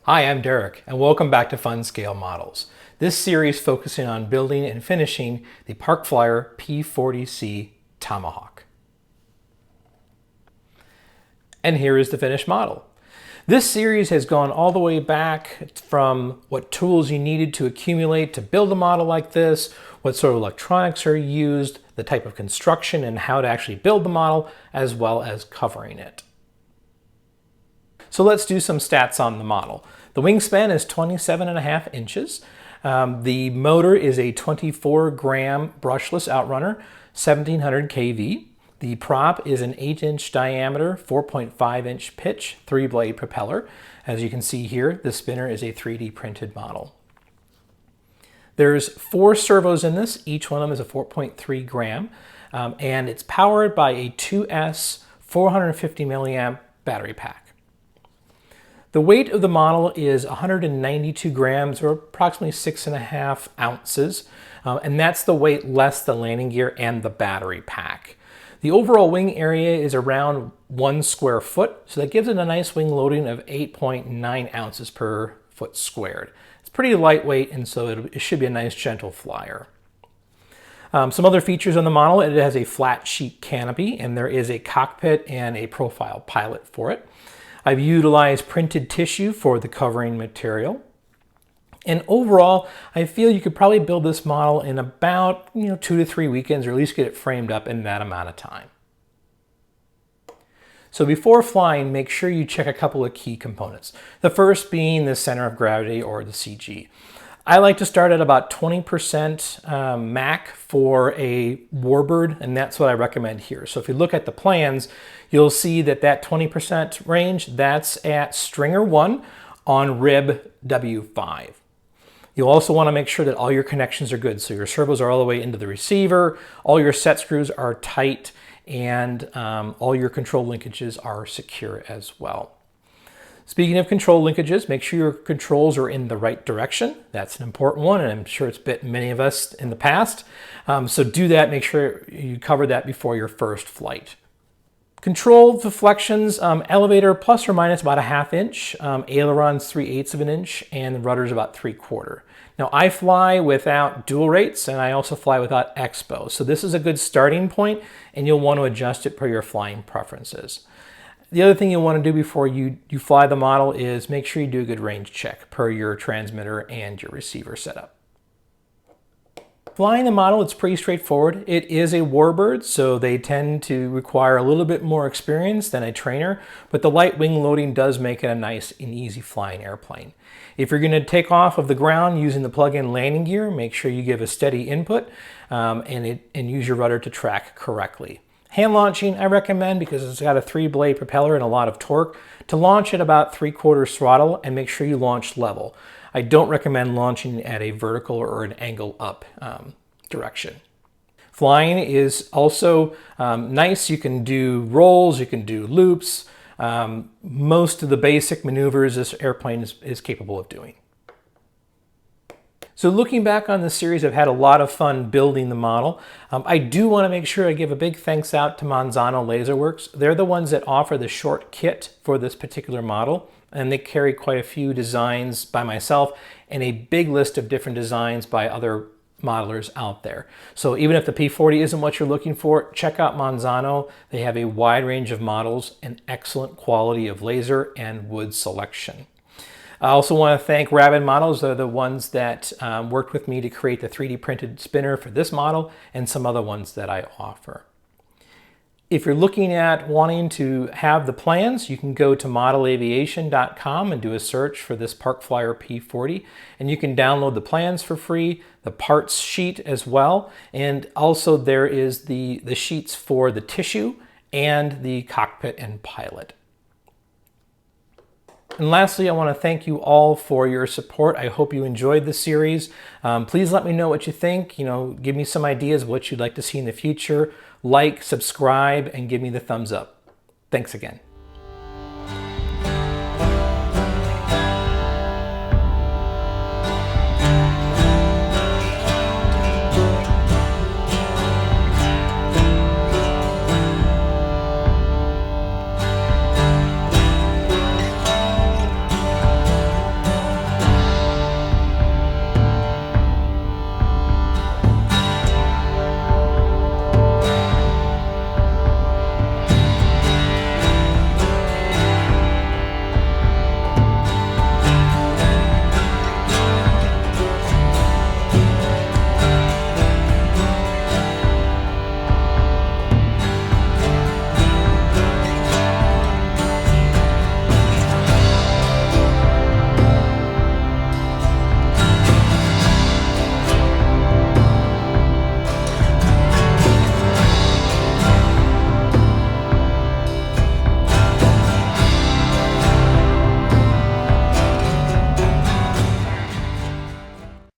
Hi, I'm Derek, and welcome back to Fun Scale Models. This series focusing on building and finishing the Park Flyer P40C Tomahawk. And here is the finished model. This series has gone all the way back from what tools you needed to accumulate to build a model like this, what sort of electronics are used, the type of construction and how to actually build the model, as well as covering it. So let's do some stats on the model. The wingspan is 27.5 inches. The motor is a 24-gram brushless outrunner, 1700 kV. The prop is an 8-inch diameter, 4.5-inch pitch, 3-blade propeller. As you can see here, the spinner is a 3D printed model. There's 4 servos in this. Each one of them is a 4.3 gram, and it's powered by a 2S 450 milliamp battery pack. The weight of the model is 192 grams, or approximately 6.5 ounces, and that's the weight less the landing gear and the battery pack. The overall wing area is around 1 square foot, so that gives it a nice wing loading of 8.9 ounces per foot squared. It's pretty lightweight, and so it should be a nice gentle flyer. Some other features on the model: it has a flat sheet canopy, and there is a cockpit and a profile pilot for it. I've utilized printed tissue for the covering material. And overall, I feel you could probably build this model in about 2 to 3 weekends, or at least get it framed up in that amount of time. So before flying, make sure you check a couple of key components. The first being the center of gravity, or the CG. I like to start at about 20% MAC for a warbird, and that's what I recommend here. So if you look at the plans, you'll see that 20% range, that's at stringer 1 on rib W5. You'll also want to make sure that all your connections are good. So your servos are all the way into the receiver, all your set screws are tight, and all your control linkages are secure as well. Speaking of control linkages, make sure your controls are in the right direction. That's an important one, and I'm sure it's bit many of us in the past. So do that, make sure you cover that before your first flight. Control deflections, elevator plus or minus about 1/2 inch, ailerons 3/8 of an inch, and the rudder's about 3/4. Now I fly without dual rates, and I also fly without expo. So this is a good starting point, and you'll want to adjust it per your flying preferences. The other thing you'll want to do before you fly the model is make sure you do a good range check per your transmitter and your receiver setup. Flying the model, it's pretty straightforward. It is a warbird, so they tend to require a little bit more experience than a trainer, but the light wing loading does make it a nice and easy flying airplane. If you're going to take off of the ground using the plug-in landing gear, make sure you give a steady input and use your rudder to track correctly. Hand launching, I recommend, because it's got a 3-blade propeller and a lot of torque, to launch at about 3/4 throttle, and make sure you launch level. I don't recommend launching at a vertical or an angle up direction. Flying is also nice. You can do rolls, you can do loops. Most of the basic maneuvers this airplane is capable of doing. So looking back on this series, I've had a lot of fun building the model. I do want to make sure I give a big thanks out to Manzano Laserworks. They're the ones that offer the short kit for this particular model, and they carry quite a few designs by myself and a big list of different designs by other modelers out there. So even if the P40 isn't what you're looking for, check out Manzano. They have a wide range of models and excellent quality of laser and wood selection. I also want to thank Rabbit Models. They're the ones that worked with me to create the 3D printed spinner for this model and some other ones that I offer. If you're looking at wanting to have the plans, you can go to modelaviation.com and do a search for this Park Flyer P40, and you can download the plans for free, the parts sheet as well, and also there is the sheets for the tissue and the cockpit and pilot. And lastly, I want to thank you all for your support. I hope you enjoyed the series. Please let me know what you think. Give me some ideas of what you'd like to see in the future. Like, subscribe, and give me the thumbs up. Thanks again.